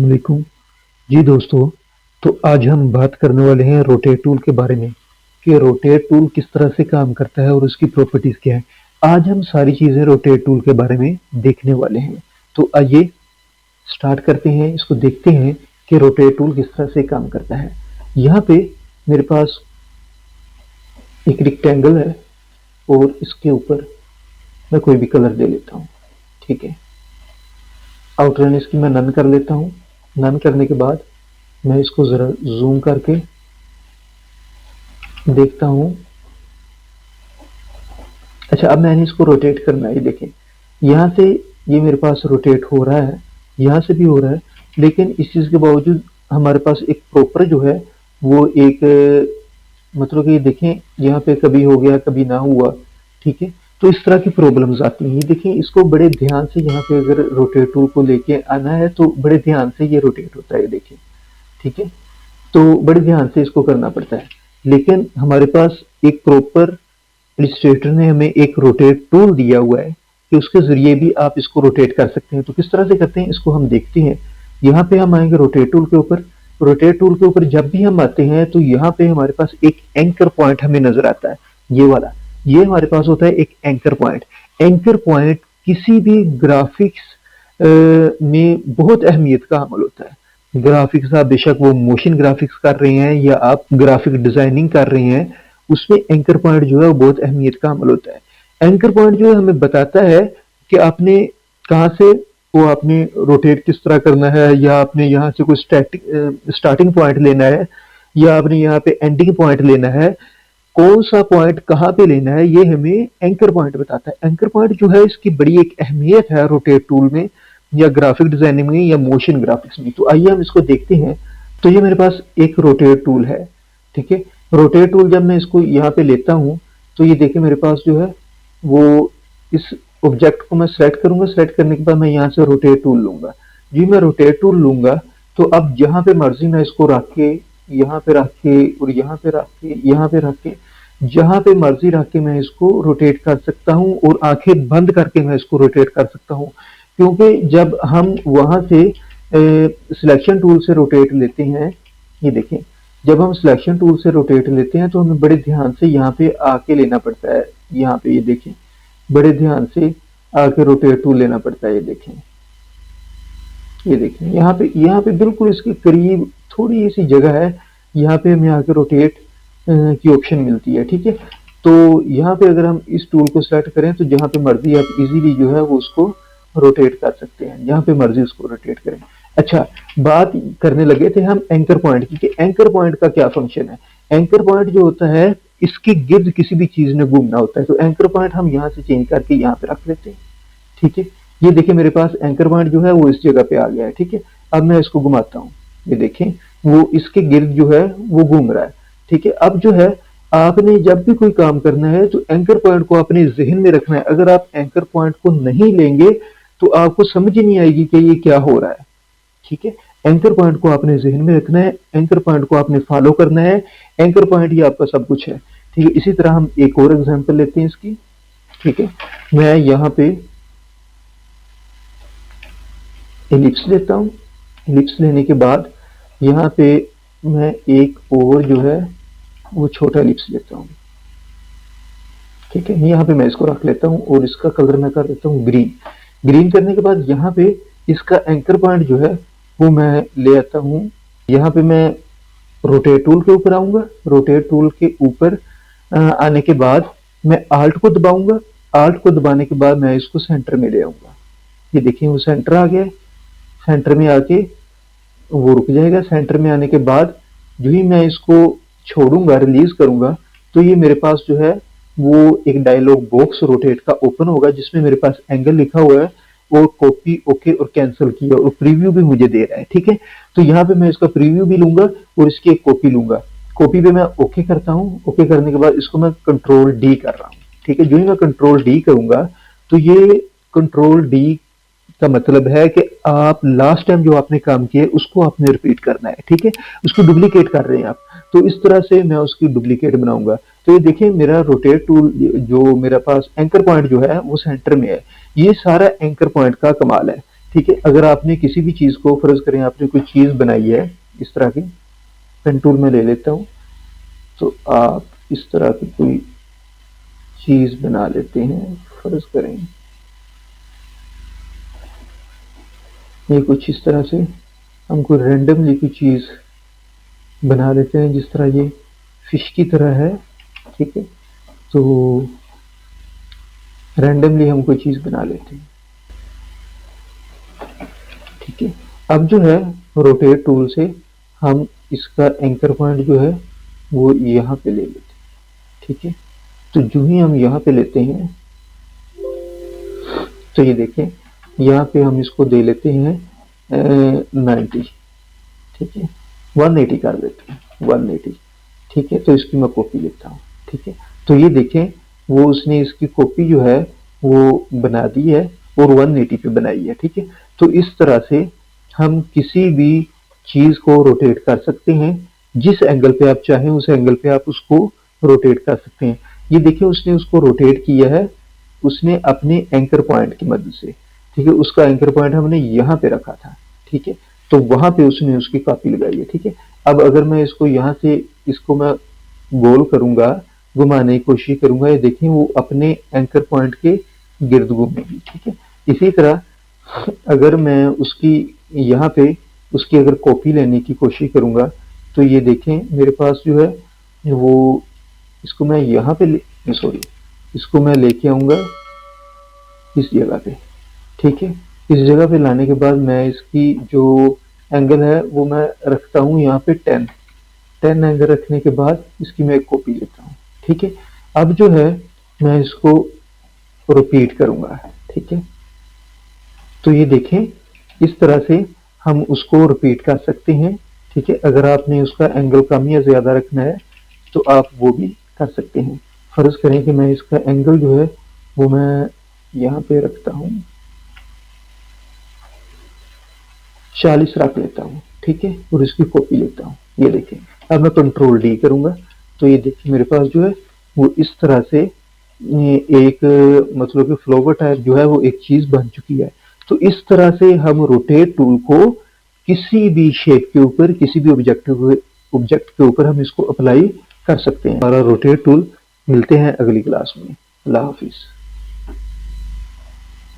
अस्सलामुअलैकुम। जी दोस्तों, तो आज हम बात करने वाले हैं रोटेट टूल के बारे में कि रोटेट टूल किस तरह से काम करता है और उसकी प्रॉपर्टीज़ क्या है। आज हम सारी चीज़ें रोटेट टूल के बारे में देखने वाले हैं। तो आइए स्टार्ट करते हैं, इसको देखते हैं कि रोटेट टूल किस तरह से काम करता है। यहाँ पे मेरे पास एक रेक्टेंगल है और इसके ऊपर मैं कोई भी कलर दे लेता हूँ। ठीक है, आउटलाइन इसकी मैं नन कर लेता हूँ। नन करने के बाद मैं इसको ज़रा जूम करके देखता हूँ। अच्छा, अब मैंने इसको रोटेट करना है। ये देखें, यहाँ से ये मेरे पास रोटेट हो रहा है, यहाँ से भी हो रहा है, लेकिन इस चीज़ के बावजूद हमारे पास एक प्रॉपर जो है वो एक मतलब कि देखें, यहाँ पे कभी हो गया कभी ना हुआ। ठीक है, तो इस तरह की प्रॉब्लम्स आती हैं। ये देखें, इसको बड़े ध्यान से यहाँ पे अगर रोटेट टूल को लेके आना है तो बड़े ध्यान से ये रोटेट होता है। देखें, ठीक है, तो बड़े ध्यान से इसको करना पड़ता है। लेकिन हमारे पास एक प्रॉपर इलस्ट्रेटर ने हमें एक रोटेट टूल दिया हुआ है कि उसके ज़रिए भी आप इसको रोटेट कर सकते हैं। तो किस तरह से करते हैं इसको हम देखते हैं। यहाँ पे हम आएंगे रोटेट टूल के ऊपर। रोटेट टूल के ऊपर जब भी हम आते हैं तो यहाँ पे हमारे पास एक एंकर पॉइंट हमें नजर आता है, ये वाला। ये हमारे पास होता है एक एंकर पॉइंट। एंकर पॉइंट किसी भी ग्राफिक्स में बहुत अहमियत का अमल होता है। ग्राफिक्स, आप बेशक वो मोशन ग्राफिक्स कर रहे हैं या आप ग्राफिक डिजाइनिंग कर रहे हैं, उसमें एंकर पॉइंट जो है वो बहुत अहमियत का अमल होता है। एंकर पॉइंट जो है हमें बताता है कि आपने कहाँ से वो आपने रोटेट किस तरह करना है, या आपने यहाँ से कोई स्टार्टिंग पॉइंट लेना है या आपने यहाँ पे एंडिंग पॉइंट लेना है। कौन सा पॉइंट कहाँ पे लेना है ये हमें एंकर पॉइंट बताता है। एंकर पॉइंट जो है इसकी बड़ी एक अहमियत है रोटेट टूल में या ग्राफिक डिजाइनिंग में या मोशन ग्राफिक्स में। तो आइए हम इसको देखते हैं। तो ये मेरे पास एक रोटेट टूल है। ठीक है, रोटेट टूल जब मैं इसको यहाँ पे लेता हूँ तो ये देखिए मेरे पास जो है वो इस ऑब्जेक्ट को मैं सेलेक्ट करूंगा। सेलेक्ट करने के बाद मैं यहाँ से रोटेट टूल लूंगा। जी, मैं रोटेट टूल लूंगा तो अब जहाँ पे मर्जी मैं इसको रख के, यहाँ पे रख के और यहाँ पे रख के, यहाँ पे रख के, जहाँ पे मर्जी रख के मैं इसको रोटेट कर सकता हूँ और आंखें बंद करके मैं इसको रोटेट कर सकता हूँ। क्योंकि जब हम वहां से सिलेक्शन टूल से रोटेट लेते हैं, ये देखें, जब हम सिलेक्शन टूल से रोटेट लेते हैं तो हमें बड़े ध्यान से यहाँ पे आके लेना पड़ता है। यहाँ पे ये देखें, बड़े ध्यान से आके रोटेट टूल लेना पड़ता है। ये देखें, ये देखें, यहाँ पे बिल्कुल इसके करीब थोड़ी सी जगह है, यहाँ पे हमें आके रोटेट की ऑप्शन मिलती है। ठीक है, तो यहाँ पे अगर हम इस टूल को सेलेक्ट करें तो जहाँ पे मर्जी आप इजीली जो है वो उसको रोटेट कर सकते हैं, जहाँ पे मर्जी उसको रोटेट करें। अच्छा, बात करने लगे थे हम एंकर पॉइंट की कि एंकर पॉइंट का क्या फंक्शन है। एंकर पॉइंट जो होता है इसके गिर्द किसी भी चीज ने घूमना होता है, तो एंकर पॉइंट हम यहाँ से चेंज करके यहाँ पे रख लेते हैं। ठीक है, ये देखिए मेरे पास एंकर पॉइंट जो है वो इस जगह पे आ गया है। ठीक है, अब मैं इसको घुमाता हूँ, ये देखें वो इसके गिर्द जो है वो घूम रहा है। ठीक है, अब जो है आपने जब भी कोई काम करना है तो एंकर पॉइंट को अपने जहन में रखना है। अगर आप एंकर पॉइंट को नहीं लेंगे तो आपको समझ ही नहीं आएगी कि ये क्या हो रहा है। ठीक है, एंकर पॉइंट को आपने जहन में रखना है, एंकर पॉइंट को आपने फॉलो करना है। एंकर पॉइंट ही आपका सब कुछ है। ठीक है, इसी तरह हम एक और एग्जांपल लेते हैं इसकी। ठीक है, मैं यहाँ पे एलिप्स लेता हूँ। एलिप्स लेने के बाद यहाँ पे मैं एक और जो है वो छोटा एलिप्स लेता हूँ। ठीक है, यहाँ पे मैं इसको रख लेता हूँ और इसका कलर मैं कर देता हूँ ग्रीन। ग्रीन करने के बाद यहाँ पे इसका एंकर पॉइंट जो है वो मैं ले आता हूँ। यहाँ पे मैं रोटेट टूल के ऊपर आऊंगा। रोटेट टूल के ऊपर आने के बाद मैं आल्ट को दबाऊंगा। आल्ट को दबाने के बाद मैं इसको सेंटर में ले आऊंगा। ये देखिए वो सेंटर आ गया। सेंटर में आके वो रुक जाएगा। सेंटर में आने के बाद जो ही मैं इसको छोड़ूंगा, रिलीज करूंगा, तो ये मेरे पास जो है वो एक डायलॉग बॉक्स रोटेट का ओपन होगा जिसमें मेरे पास एंगल लिखा हुआ है और कॉपी, ओके और कैंसिल किया और प्रीव्यू भी मुझे दे रहा है। ठीक है, तो यहाँ पे मैं इसका प्रीव्यू भी लूंगा और इसकी एक कॉपी लूंगा। कॉपी पे मैं ओके करता हूँ। ओके करने के बाद इसको मैं कंट्रोल डी कर रहा हूँ। ठीक है, जो ही मैं कंट्रोल डी करूंगा तो ये कंट्रोल डी का मतलब है कि आप लास्ट टाइम जो आपने काम किया उसको आपने रिपीट करना है। ठीक है, उसको डुप्लीकेट कर रहे हैं आप, तो इस तरह से मैं उसकी डुप्लीकेट बनाऊंगा। तो ये देखिए मेरा रोटेट टूल जो मेरे पास एंकर पॉइंट जो है वो सेंटर में है। ये सारा एंकर पॉइंट का कमाल है। ठीक है। अगर आपने किसी भी चीज़ को, फ़र्ज़ करें आपने कोई चीज़ बनाई है इस तरह की, पेन टूल में ले लेता हूँ, तो आप इस तरह की कोई चीज़ बना लेते हैं। फ़र्ज़ करें ये कुछ इस तरह से हम कोई रैंडमली कोई चीज़ बना लेते हैं, जिस तरह ये फ़िश की तरह है, ठीक है। तो रैंडमली हम कोई चीज़ बना लेते हैं, ठीक है। अब जो है रोटेट टूल से हम इसका एंकर पॉइंट जो है वो यहाँ पे ले लेते हैं, ठीक है। तो जो ही हम यहाँ पे लेते हैं, तो ये देखें यहाँ पे हम इसको दे लेते हैं 90, ठीक है। 180 कर देते हैं, 180, ठीक है। तो इसकी मैं कॉपी लेता हूँ, ठीक है। तो ये देखें वो उसने इसकी कॉपी जो है वो बना दी है और 180 पे बनाई है, ठीक है। तो इस तरह से हम किसी भी चीज़ को रोटेट कर सकते हैं, जिस एंगल पे आप चाहें उस एंगल पे आप उसको रोटेट कर सकते हैं। ये देखिए उसने उसको रोटेट किया है, उसने अपने एंकर पॉइंट की मदद से, ठीक है। उसका एंकर पॉइंट हमने यहाँ पे रखा था, ठीक है। तो वहां पे उसने उसकी कॉपी लगाई है, ठीक है। अब अगर मैं इसको यहाँ से इसको मैं गोल करूंगा, घुमाने की कोशिश करूंगा, ये देखें वो अपने एंकर पॉइंट के गिर्द घूमेगी, ठीक है। इसी तरह अगर मैं उसकी यहाँ पे उसकी अगर कॉपी लेने की कोशिश करूंगा, तो ये देखें मेरे पास जो है वो, इसको मैं यहाँ पे सॉरी, इसको मैं लेके आऊंगा इस जगह पे, ठीक है। इस जगह पे लाने के बाद मैं इसकी जो एंगल है वो मैं रखता हूँ यहाँ पे 10 एंगल रखने के बाद इसकी मैं एक कॉपी लेता हूँ, ठीक है। अब जो है मैं इसको रिपीट करूंगा, ठीक है। तो ये देखें इस तरह से हम उसको रिपीट कर सकते हैं, ठीक है। अगर आपने उसका एंगल कम या ज़्यादा रखना है तो आप वो भी कर सकते हैं। फ़र्ज़ करें कि मैं इसका एंगल जो है वो मैं यहाँ पे रखता हूँ, 40 रख लेता हूँ, ठीक है। और इसकी कॉपी लेता हूँ, ये देखें। अब मैं कंट्रोल डी करूँगा, तो ये देखिए मेरे पास जो है वो इस तरह से एक मतलब कि फ्लावर टाइप जो है वो एक चीज़ बन चुकी है। तो इस तरह से हम रोटेट टूल को किसी भी शेप के ऊपर, किसी भी ऑब्जेक्ट के ऊपर हम इसको अप्लाई कर सकते हैं। हमारा रोटेट टूल। मिलते हैं अगली क्लास में। अल्लाह हाफिज़।